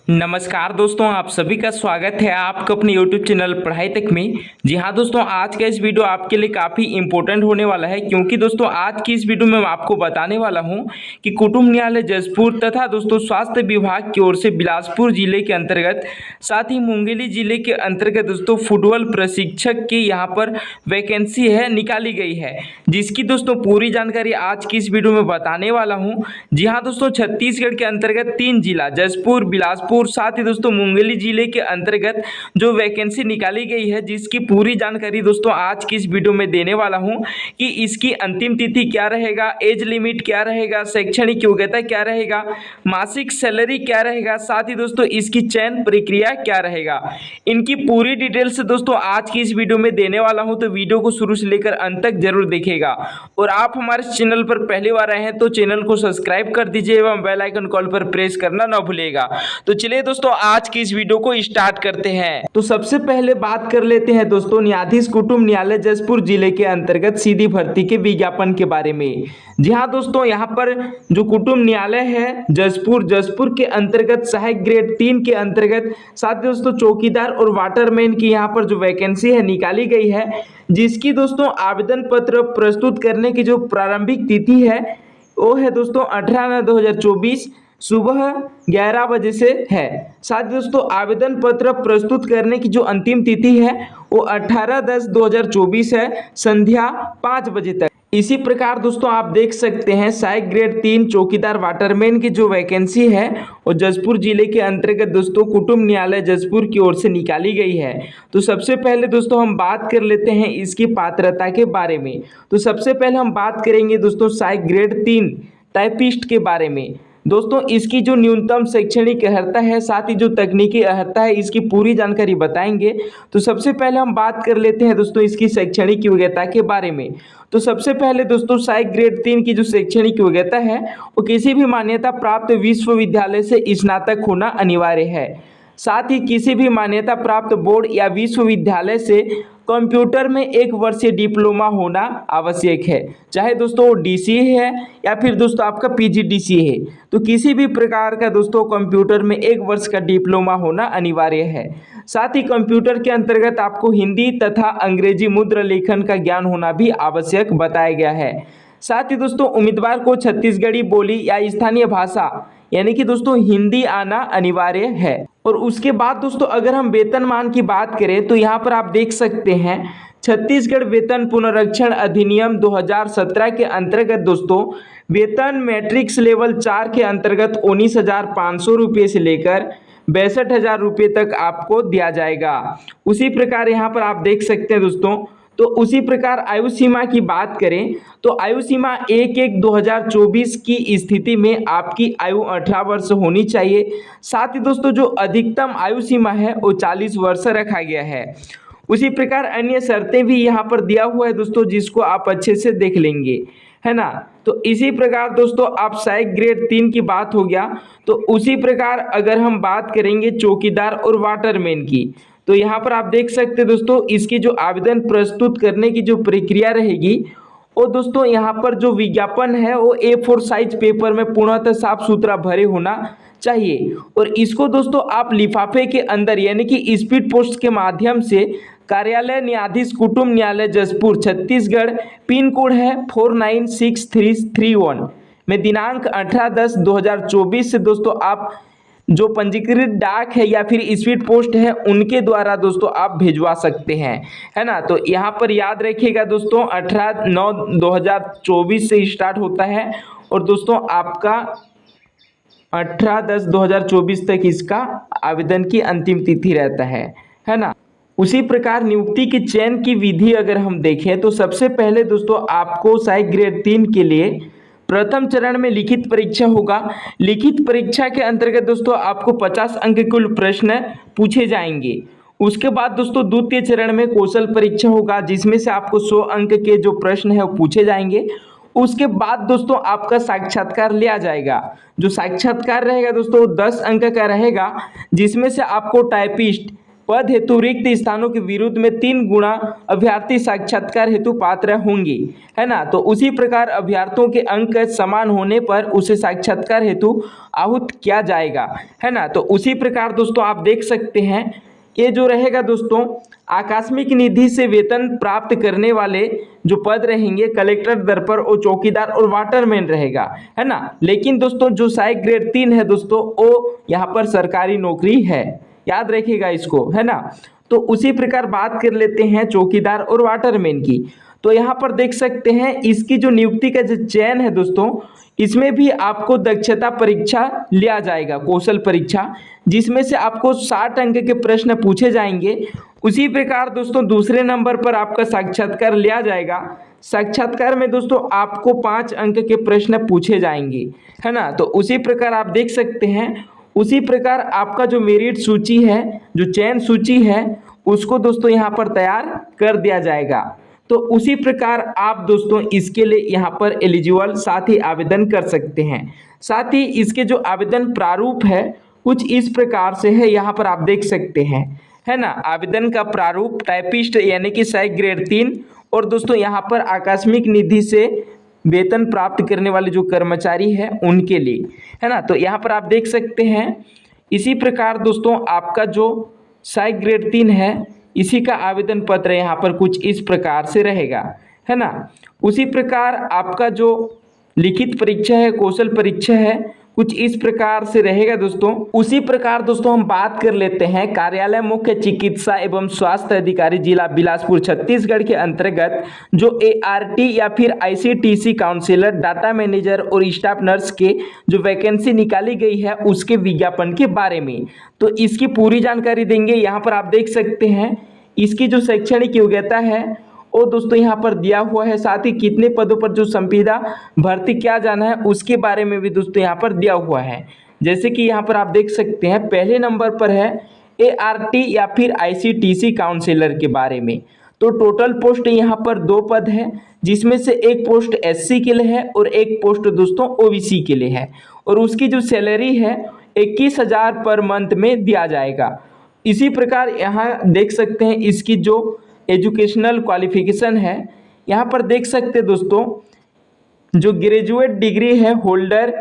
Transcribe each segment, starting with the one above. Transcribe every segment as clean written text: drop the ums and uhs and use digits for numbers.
नमस्कार दोस्तों, आप सभी का स्वागत है आपका अपने YouTube चैनल पढ़ाई तक में। जी हाँ दोस्तों, आज का इस वीडियो आपके लिए काफ़ी इंपॉर्टेंट होने वाला है, क्योंकि दोस्तों आज की इस वीडियो में मैं आपको बताने वाला हूं कि कुटुंब न्यायालय जजपुर तथा दोस्तों स्वास्थ्य विभाग की ओर से बिलासपुर जिले के अंतर्गत, साथ ही मुंगेली जिले के अंतर्गत दोस्तों फुटबॉल प्रशिक्षक की यहाँ पर वैकेंसी है निकाली गई है, जिसकी दोस्तों पूरी जानकारी आज की इस वीडियो में बताने वाला हूँ। जी हाँ दोस्तों, छत्तीसगढ़ के अंतर्गत 3 जिला जजपुर, बिलासपुर, साथ ही दोस्तों मुंगेली जिले के अंतर्गत जो वैकेंसी निकाली गई है, जिसकी पूरी जानकारी दोस्तों आज की इस वीडियो में देने वाला हूं कि इसकी अंतिम तिथि क्या रहेगा, एज लिमिट क्या रहेगा, शैक्षणिक योग्यता क्या रहेगा, मासिक सैलरी क्या रहेगा, साथ ही दोस्तों इसकी चयन प्रक्रिया क्या रहेगा। इनकी पूरी डिटेल्स दोस्तों आज की इस वीडियो में देने वाला हूं, तो वीडियो को शुरू से लेकर अंत तक जरूर देखिएगा। और आप हमारे चैनल पर पहली बार आए हैं तो चैनल को सब्सक्राइब कर दीजिए एवं बेल आइकन कॉल पर प्रेस करना ना भूलिएगा। तो चलिए दोस्तों आज की इस वीडियो को स्टार्ट करते हैं। तो सबसे पहले बात कर लेते हैं दोस्तों न्यायाधीश कुटुंब न्यायालय जजपुर जिले के अंतर्गत सीधी भर्ती के विज्ञापन के बारे में। जी हाँ दोस्तों, यहाँ पर जो कुटुंब न्यायालय है जजपुर के अंतर्गत सहायक ग्रेड 3 के अंतर्गत, साथ ही दोस्तों चौकीदार और वाटरमैन की यहाँ पर जो वैकेंसी है निकाली गई है, जिसकी दोस्तों आवेदन पत्र प्रस्तुत करने की जो प्रारंभिक तिथि है वो है दोस्तों 18/9/2024 सुबह 11 बजे से है। साथ ही दोस्तों आवेदन पत्र प्रस्तुत करने की जो अंतिम तिथि है वो 18/10/2024 है, संध्या 5 बजे तक। इसी प्रकार दोस्तों आप देख सकते हैं सहायक ग्रेड 3 चौकीदार वाटरमैन की जो वैकेंसी है वो जजपुर जिले के अंतर्गत दोस्तों कुटुंब न्यायालय जजपुर की ओर से निकाली गई है। तो सबसे पहले दोस्तों हम बात कर लेते हैं इसकी पात्रता के बारे में। तो सबसे पहले हम बात करेंगे दोस्तों सहायक ग्रेड 3 टाइपिस्ट के बारे में। दोस्तों इसकी जो न्यूनतम शैक्षणिक अर्हता है, साथ ही जो तकनीकी अर्हता है, इसकी पूरी जानकारी बताएंगे। तो सबसे पहले हम बात कर लेते हैं दोस्तों इसकी शैक्षणिक योग्यता के बारे में। तो सबसे पहले दोस्तों सहायक ग्रेड 3 की जो शैक्षणिक योग्यता है वो किसी भी मान्यता प्राप्त विश्वविद्यालय से स्नातक होना अनिवार्य है। साथ ही किसी भी मान्यता प्राप्त बोर्ड या विश्वविद्यालय से कंप्यूटर में 1 वर्षीय डिप्लोमा होना आवश्यक है, चाहे दोस्तों वो डीसीए है या फिर दोस्तों आपका पीजीडीसीए है। तो किसी भी प्रकार का दोस्तों कंप्यूटर में 1 वर्ष का डिप्लोमा होना अनिवार्य है। साथ ही कंप्यूटर के अंतर्गत आपको हिंदी तथा अंग्रेजी मुद्रा लेखन का ज्ञान होना भी आवश्यक बताया गया है। साथ ही दोस्तों उम्मीदवार को छत्तीसगढ़ी बोली या स्थानीय भाषा यानी कि दोस्तों हिंदी आना अनिवार्य है। और उसके बाद दोस्तों अगर हम वेतनमान की बात करें तो यहाँ पर आप देख सकते हैं छत्तीसगढ़ वेतन पुनरीक्षण अधिनियम 2017 के अंतर्गत दोस्तों वेतन मैट्रिक्स लेवल 4 के अंतर्गत 19,500 रुपये से लेकर 62,000 रुपये तक आपको दिया जाएगा। उसी प्रकार यहाँ पर आप देख सकते हैं दोस्तों। तो उसी प्रकार आयु सीमा की बात करें तो आयु सीमा 1/1/2024 की स्थिति में आपकी आयु 18 वर्ष होनी चाहिए। साथ ही दोस्तों जो अधिकतम आयु सीमा है वो 40 वर्ष रखा गया है। उसी प्रकार अन्य शर्तें भी यहाँ पर दिया हुआ है दोस्तों, जिसको आप अच्छे से देख लेंगे, है ना। तो इसी प्रकार दोस्तों आप सहायक ग्रेड 3 की बात हो गया। तो उसी प्रकार अगर हम बात करेंगे चौकीदार और वाटरमैन की, तो यहाँ पर आप देख सकते हैं दोस्तों इसकी जो आवेदन प्रस्तुत करने की जो प्रक्रिया रहेगी वो दोस्तों यहाँ पर जो विज्ञापन है वो A4 साइज पेपर में पूर्णतः साफ सुथरा भरे होना चाहिए। और इसको दोस्तों आप लिफाफे के अंदर यानी कि स्पीड पोस्ट के माध्यम से कार्यालय न्यायाधीश कुटुंब न्यायालय जजपुर छत्तीसगढ़, पिन कोड है 496331 में दिनांक 18/10/2024 से दोस्तों आप जो पंजीकृत डाक है या फिर स्पीड पोस्ट है उनके द्वारा दोस्तों आप भिजवा सकते हैं, है ना। तो यहाँ पर याद रखिएगा दोस्तों 18/9/2024 से स्टार्ट होता है और दोस्तों आपका 18/10/2024 तक इसका आवेदन की अंतिम तिथि रहता है ना। उसी प्रकार नियुक्ति की चयन की विधि अगर हम देखें तो सबसे पहले दोस्तों आपको सहायक ग्रेड 3 के लिए प्रथम चरण में लिखित परीक्षा होगा। लिखित परीक्षा के अंतर्गत दोस्तों आपको 50 अंक के कुल प्रश्न पूछे जाएंगे। उसके बाद दोस्तों द्वितीय चरण में कौशल परीक्षा होगा, जिसमें से आपको 100 अंक के जो प्रश्न है वो पूछे जाएंगे। उसके बाद दोस्तों आपका साक्षात्कार लिया जाएगा। जो साक्षात्कार रहेगा दोस्तों 10 अंक का रहेगा, जिसमें से आपको टाइपिस्ट पद हेतु रिक्त स्थानों के विरुद्ध में 3 गुना अभ्यर्थी साक्षात्कार हेतु पात्र होंगे, है ना। तो उसी प्रकार अभ्यर्थियों के अंक समान होने पर उसे साक्षात्कार हेतु आहूत किया जाएगा, है ना। तो उसी प्रकार दोस्तों आप देख सकते हैं ये जो रहेगा दोस्तों आकस्मिक निधि से वेतन प्राप्त करने वाले जो पद रहेंगे कलेक्टर दर्पर और चौकीदार और वाटरमैन रहेगा, है ना। लेकिन दोस्तों जो सहायक ग्रेड 3 है दोस्तों वो यहाँ पर सरकारी नौकरी है, याद रखिएगा इसको, है ना। तो उसी प्रकार बात कर लेते हैं चौकीदार और वाटरमैन की। तो यहाँ पर देख सकते हैं इसकी जो नियुक्ति का जो चयन है दोस्तों इसमें भी आपको दक्षता परीक्षा लिया जाएगा, कौशल परीक्षा, जिसमें से आपको 60 अंक के प्रश्न पूछे जाएंगे। उसी प्रकार दोस्तों दूसरे नंबर पर आपका साक्षात्कार लिया जाएगा। साक्षात्कार में दोस्तों आपको 5 अंक के प्रश्न पूछे जाएंगे, है ना। तो उसी प्रकार आप देख सकते हैं उसी प्रकार आपका जो मेरिट सूची है, जो चयन सूची है, उसको दोस्तों यहाँ पर तैयार कर दिया जाएगा। तो उसी प्रकार आप दोस्तों इसके लिए यहाँ पर एलिजिबल साथ ही आवेदन कर सकते हैं। साथ ही इसके जो आवेदन प्रारूप है कुछ इस प्रकार से है, यहाँ पर आप देख सकते हैं, है ना। आवेदन का प्रारूप टाइपिस्ट यानी कि सहायक ग्रेड 3 और दोस्तों यहाँ पर आकस्मिक निधि से वेतन प्राप्त करने वाले जो कर्मचारी हैं उनके लिए, है ना। तो यहाँ पर आप देख सकते हैं इसी प्रकार दोस्तों आपका जो सहायक ग्रेड 3 है इसी का आवेदन पत्र यहाँ पर कुछ इस प्रकार से रहेगा, है ना। उसी प्रकार आपका जो लिखित परीक्षा है, कौशल परीक्षा है, कुछ इस प्रकार से रहेगा दोस्तों। उसी प्रकार दोस्तों हम बात कर लेते हैं कार्यालय मुख्य चिकित्सा एवं स्वास्थ्य अधिकारी जिला बिलासपुर छत्तीसगढ़ के अंतर्गत जो ART या फिर ICTC काउंसलर, डाटा मैनेजर और स्टाफ नर्स के जो वैकेंसी निकाली गई है उसके विज्ञापन के बारे में। तो इसकी पूरी जानकारी देंगे। यहाँ पर आप देख सकते हैं इसकी जो शैक्षणिक योग्यता है वो दोस्तों यहाँ पर दिया हुआ है, साथ ही कितने पदों पर जो संविदा भर्ती किया जाना है उसके बारे में भी दोस्तों यहाँ पर दिया हुआ है। जैसे कि यहाँ पर आप देख सकते हैं पहले नंबर पर है ART या फिर ICTC काउंसलर के बारे में। तो टोटल पोस्ट यहाँ पर 2 पद है, जिसमें से एक पोस्ट SC के लिए है और एक पोस्ट दोस्तों OBC के लिए है, और उसकी जो सैलरी है 21,000 पर मंथ में दिया जाएगा। इसी प्रकार यहाँ देख सकते हैं इसकी जो एजुकेशनल क्वालिफिकेशन है, यहाँ पर देख सकते हैं दोस्तों जो ग्रेजुएट डिग्री है होल्डर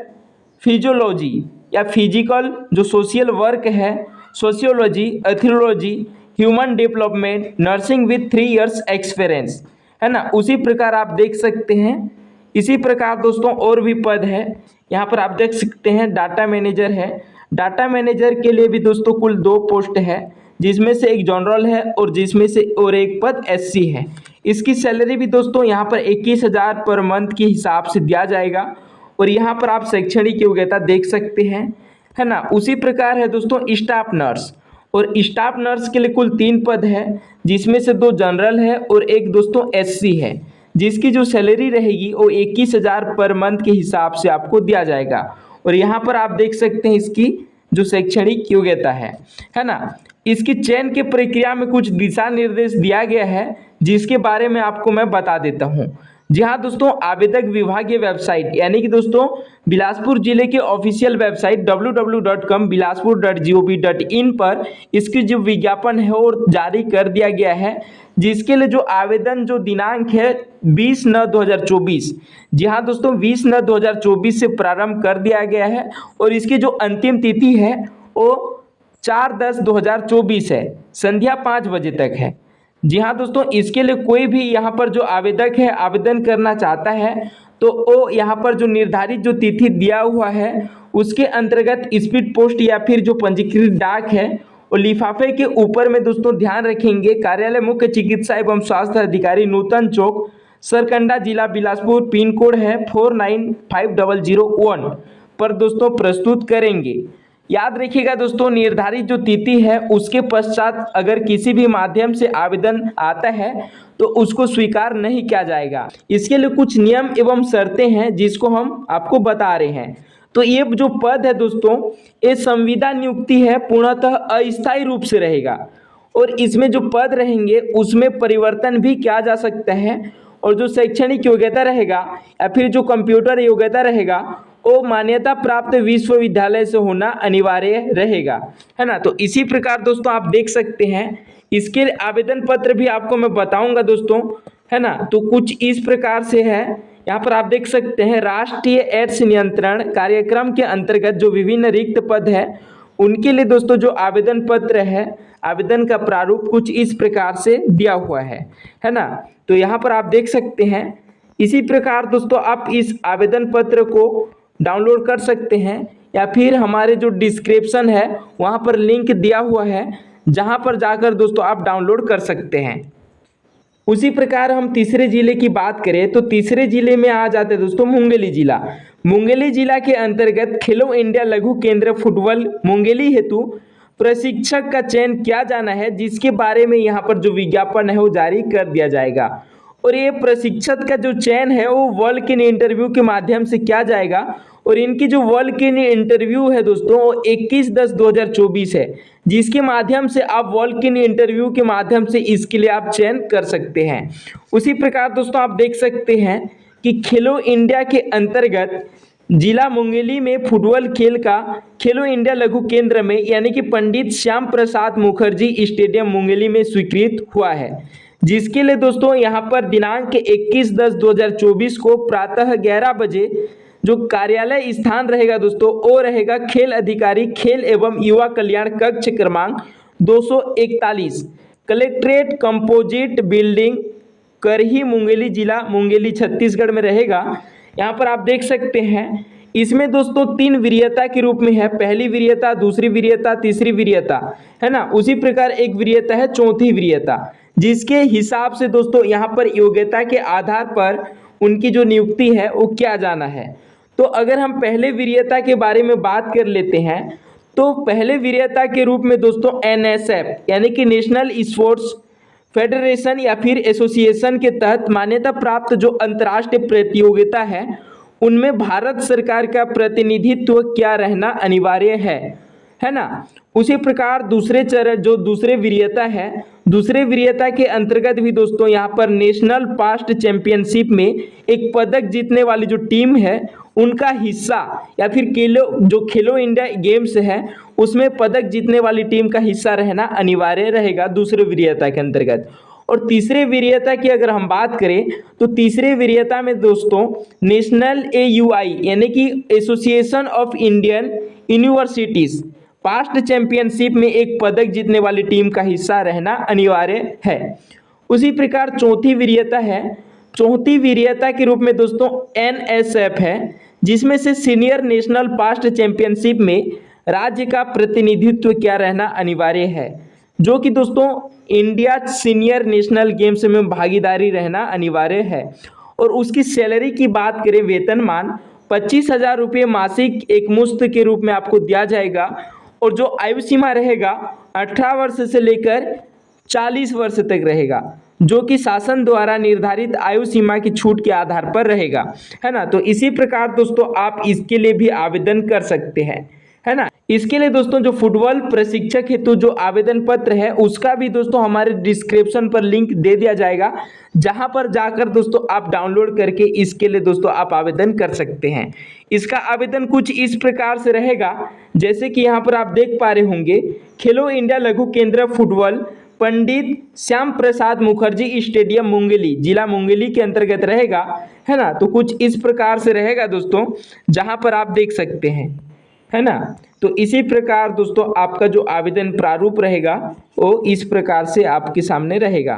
फिजियोलॉजी या फिजिकल जो सोशल वर्क है, sociology, ethology, human development, nursing with 3 years experience, है ना। उसी प्रकार आप देख सकते हैं इसी प्रकार दोस्तों और भी पद है, यहाँ पर आप देख सकते हैं डाटा मैनेजर है। डाटा मैनेजर के लिए भी दोस्तों कुल 2 पोस्ट है, जिसमें से एक जनरल है और जिसमें से और एक पद SC है। इसकी सैलरी भी दोस्तों यहाँ पर 21,000 पर मंथ के हिसाब से दिया जाएगा, और यहाँ पर आप शैक्षणिक योग्यता देख सकते हैं, है ना। उसी प्रकार है दोस्तों स्टाफ नर्स, और स्टाफ नर्स के लिए कुल 3 पद है, जिसमें से 2 जनरल है और एक दोस्तों SC है, जिसकी जो सैलरी रहेगी वो 21,000 पर मंथ के हिसाब से आपको दिया जाएगा। और यहाँ पर आप देख सकते हैं इसकी जो शैक्षणिक योग्यता है ना। इसकी चयन की प्रक्रिया में कुछ दिशा निर्देश दिया गया है, जिसके बारे में आपको मैं बता देता हूँ। जी हाँ दोस्तों, आवेदक विभागीय वेबसाइट यानी कि दोस्तों बिलासपुर जिले के ऑफिशियल वेबसाइट www.bilaspur.gov.in पर इसकी जो विज्ञापन है और जारी कर दिया गया है, जिसके लिए जो आवेदन जो दिनांक है 20/9/2024, जी हाँ दोस्तों 20/9/2024 से प्रारंभ कर दिया गया है, और इसकी जो अंतिम तिथि है वो 4/10/2024 है, संध्या 5 बजे तक है। जी हाँ दोस्तों, इसके लिए कोई भी यहाँ पर जो आवेदक है आवेदन करना चाहता है तो वो यहाँ पर जो निर्धारित जो तिथि दिया हुआ है उसके अंतर्गत स्पीड पोस्ट या फिर जो पंजीकृत डाक है और लिफाफे के ऊपर में दोस्तों ध्यान रखेंगे कार्यालय मुख्य चिकित्सा एवं स्वास्थ्य अधिकारी नूतन चौक सरकंडा जिला बिलासपुर, पिन कोड है 495001 पर दोस्तों प्रस्तुत करेंगे। याद रखिएगा दोस्तों, निर्धारित जो तिथि है उसके पश्चात अगर किसी भी माध्यम से आवेदन आता है तो उसको स्वीकार नहीं किया जाएगा। इसके लिए कुछ नियम एवं शर्तें हैं जिसको हम आपको बता रहे हैं। तो ये जो पद है दोस्तों ये संविदा नियुक्ति है, पूर्णतः अस्थायी रूप से रहेगा, और इसमें जो पद रहेंगे उसमें परिवर्तन भी किया जा सकता है, और जो शैक्षणिक योग्यता रहेगा या फिर जो कंप्यूटर योग्यता रहेगा वो मान्यता प्राप्त विश्वविद्यालय से होना अनिवार्य रहेगा, है ना। तो इसी प्रकार दोस्तों आप देख सकते हैं, इसके आवेदन पत्र भी आपको मैं बताऊंगा दोस्तों, है ना। तो कुछ इस प्रकार से है, यहाँ पर आप देख सकते हैं राष्ट्रीय एड्स नियंत्रण कार्यक्रम के अंतर्गत जो विभिन्न रिक्त पद है उनके लिए दोस्तों जो आवेदन पत्र है, आवेदन का प्रारूप कुछ इस प्रकार से दिया हुआ है ना। तो यहाँ पर आप देख सकते हैं, इसी प्रकार दोस्तों आप इस आवेदन पत्र को डाउनलोड कर सकते हैं या फिर हमारे जो डिस्क्रिप्शन है वहाँ पर लिंक दिया हुआ है, जहाँ पर जाकर दोस्तों आप डाउनलोड कर सकते हैं। उसी प्रकार हम तीसरे जिले की बात करें तो तीसरे जिले में आ जाते हैं दोस्तों मुंगेली जिला। मुंगेली जिला के अंतर्गत खेलो इंडिया लघु केंद्र फुटबॉल मुंगेली हेतु प्रशिक्षक का चयन किया जाना है, जिसके बारे में यहाँ पर जो विज्ञापन है वो जारी कर दिया जाएगा। और ये प्रशिक्षक का जो चयन है वो वॉक इन इंटरव्यू के माध्यम से किया जाएगा। और इनकी जो वॉक इन इंटरव्यू है दोस्तों वो 21/10/2024 है, जिसके माध्यम से आप वॉक इन इंटरव्यू के माध्यम से इसके लिए आप चयन कर सकते हैं। उसी प्रकार दोस्तों आप देख सकते हैं कि खेलो इंडिया के अंतर्गत जिला मुंगेली में फुटबॉल खेल का खेलो इंडिया लघु केंद्र में यानी कि पंडित श्याम प्रसाद मुखर्जी स्टेडियम मुंगेली में स्वीकृत हुआ है, जिसके लिए दोस्तों यहाँ पर दिनांक 21/10/2024 को प्रातः 11 बजे जो कार्यालय स्थान रहेगा दोस्तों वो रहेगा खेल अधिकारी खेल एवं युवा कल्याण कक्ष क्रमांक 241 कलेक्ट्रेट कंपोजिट बिल्डिंग करही मुंगेली जिला मुंगेली छत्तीसगढ़ में रहेगा। यहाँ पर आप देख सकते हैं, इसमें दोस्तों 3 वरीयता के रूप में है, पहली वरीयता, दूसरी वरीयता, तीसरी वरीयता, है ना। उसी प्रकार एक वरीयता है चौथी वरीयता, जिसके हिसाब से दोस्तों यहाँ पर योग्यता के आधार पर उनकी जो नियुक्ति है वो किया जाना है। तो अगर हम पहले वरीयता के बारे में बात कर लेते हैं तो पहले वरीयता के रूप में दोस्तों NSF यानी कि नेशनल स्पोर्ट्स फेडरेशन या फिर एसोसिएशन के तहत मान्यता प्राप्त जो अंतर्राष्ट्रीय प्रतियोगिता है उनमें भारत सरकार का प्रतिनिधित्व क्या रहना अनिवार्य है ना। उसी प्रकार दूसरे चरण जो दूसरे वरीयता है, दूसरे वरीयता के अंतर्गत भी दोस्तों यहाँ पर नेशनल पास्ट चैंपियनशिप में एक पदक जीतने वाली जो टीम है उनका हिस्सा या फिर खेलो इंडिया गेम्स है उसमें पदक जीतने वाली टीम का हिस्सा रहना अनिवार्य रहेगा दूसरे वरीयता के अंतर्गत। और तीसरे वरीयता की अगर हम बात करें तो तीसरे वरीयता में दोस्तों नेशनल AUI यानी कि association of Indian universities past championship में एक पदक जीतने वाली टीम का हिस्सा रहना अनिवार्य है। उसी प्रकार चौथी वरीयता है, चौथी वरीयता के रूप में दोस्तों NSF है, जिसमें से सीनियर नेशनल पास्ट चैंपियनशिप में राज्य का प्रतिनिधित्व क्या रहना अनिवार्य है, जो कि दोस्तों इंडिया सीनियर नेशनल गेम्स में भागीदारी रहना अनिवार्य है। और उसकी सैलरी की बात करें, वेतनमान 25,000 रुपये मासिक एक मुश्त के रूप में आपको दिया जाएगा। और जो आयु सीमा रहेगा 18 वर्ष से लेकर 40 वर्ष तक रहेगा, जो कि शासन द्वारा निर्धारित आयु सीमा की छूट के आधार पर रहेगा, है ना। तो इसी प्रकार दोस्तों आप इसके लिए भी आवेदन कर सकते हैं, है ना। इसके लिए दोस्तों जो फुटबॉल प्रशिक्षक हेतु जो आवेदन पत्र है उसका भी दोस्तों हमारे डिस्क्रिप्शन पर लिंक दे दिया जाएगा, जहां पर जाकर दोस्तों आप डाउनलोड करके इसके लिए दोस्तों आप आवेदन कर सकते हैं। इसका आवेदन कुछ इस प्रकार से रहेगा, जैसे कि यहाँ पर आप देख पा रहे होंगे, खेलो इंडिया लघु केंद्र फुटबॉल पंडित श्याम प्रसाद मुखर्जी स्टेडियम मुंगेली जिला मुंगेली के अंतर्गत रहेगा, है ना। तो कुछ इस प्रकार से रहेगा दोस्तों, जहां पर आप देख सकते हैं, है ना। तो इसी प्रकार दोस्तों आपका जो आवेदन प्रारूप रहेगा वो इस प्रकार से आपके सामने रहेगा।